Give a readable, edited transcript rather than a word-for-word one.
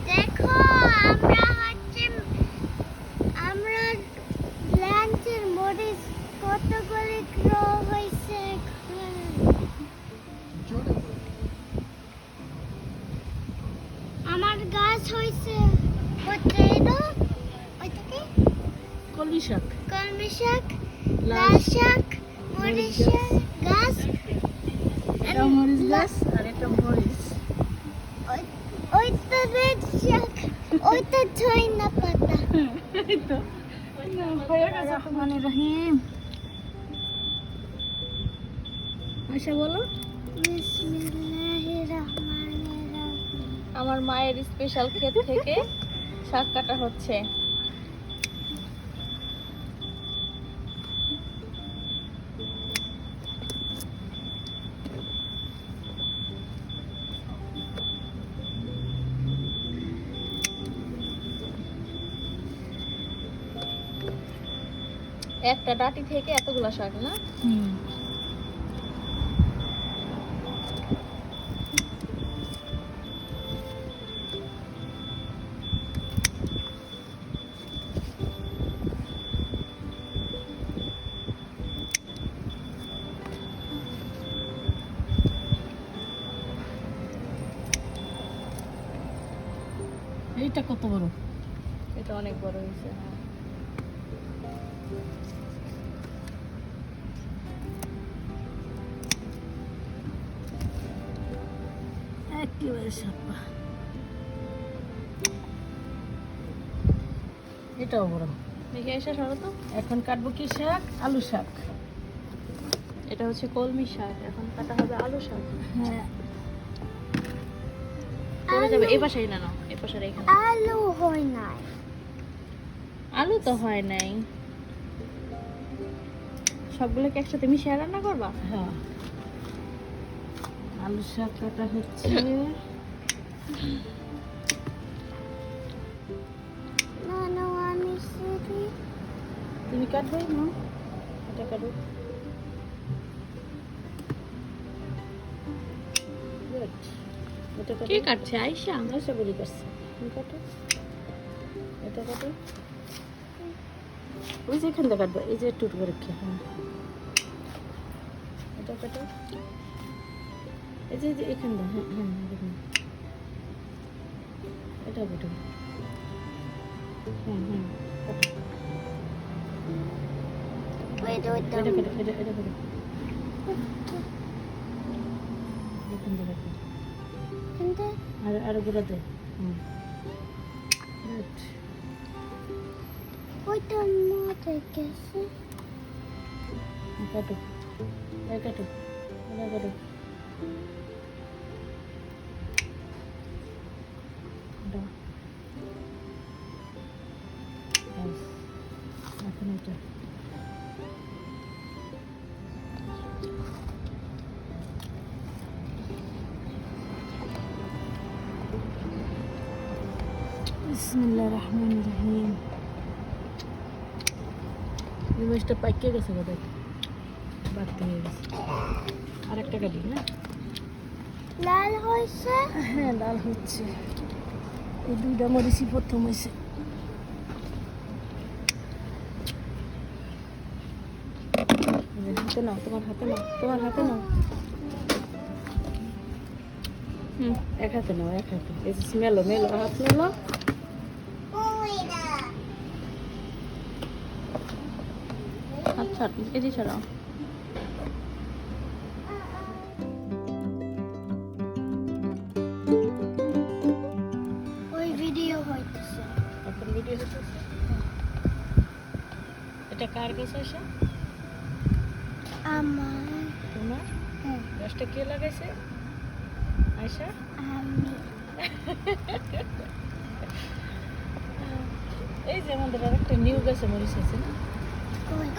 দেখো আমরা লাঞ্চের মরিচ কতগুলি গ্রো হয়েছে। আমার গাছ হয়েছে পটেটো, ওইটা কি? কলমি শাক, লাল শাক, মরিচ গাছ, এটা মরিচ গাছ আর এটা মরিচ। ওইটা রেড শাক, ওইটা ধইনা পাতা। এই তো হয়ে গেছে। রহমানির রহিম। আশা বলো। বিসমিল্লাহির রহমানির রহিম। আমার মায়ের স্পেশাল ক্ষেত থেকে শাক কাটা হচ্ছে। একটা ডাটি থেকে এতগুলা শাক না? এইটা কত বড়? এটা অনেক বড় হয়েছে। একেবারে সাপা। এটাও বড়। দেখে এসে সরো তো। এখন কাটবো কি শাক? আলু শাক। এটা হচ্ছে কলমি শাক, এখন কাটা হবে আলু শাক। হ্যাঁ, পড়ে যাবে। এই পাশে না, নাও এই পাশে এখানে। আলু হয় নাই। আলু তো হয় নাই। সবগুলোকে একসাথে মিশিয়ে রান্না করবা? হ্যাঁ। আলু শাক কাটা হচ্ছে। নানু আমি শুধু তুমি কাটবে না? এটা কাটো। Good. এটা কাটো। কে কাটছে? আয়শা। আশা বলি কাটছে। তুমি কাটো। এটা কাটো। ওই যে এখান থেকে কাটবে, এই যে একটু করে রেখে। হ্যাঁ, এটা কাটো। এই যে এখান থেকে। হ্যাঁ হ্যাঁ দেখুন, এটা কাটো। হুম হুম কাটো। ওইটা এটা কাটো, এটা কাটো। এখান থেকে কাটো। কিন্তু আর গুঁড়া দে। হুম, গুড। ওইটা মরে গেছে। কাটো, এই কাটো, এটা কাটো। দাও। ব্যাস, এখন এটা। বিসমিল্লাহির রহমানির রহিম। এই মাছটা পাকিয়ে গেছে বোধ হয়, বাড়তে হয়ে গেছে। আর একটা কাটি না? লাল হয়েছে। হ্যাঁ, লাল হচ্ছে। এই দুইটা মরিচই প্রথম হয়েছে। হাতে নাও, তোমার হাতে নাও, তোমার হাতে নাও। এক হাতে নাও, এক হাতে। এই যে মেলো মেলো, হাত মেলো। আচ্ছা, এদি ছাড়াও। ওই ভিডিও হইতেছে। এখন ভিডিও হচ্ছে। এটা কার গাছ আসে? আমার তোমার? হ্যাঁ, গাছটা কে লাগাইছে? আয়শা? আমি এই যে আমাদের আর একটা নিউ গাছে মরিচ আছে না? কই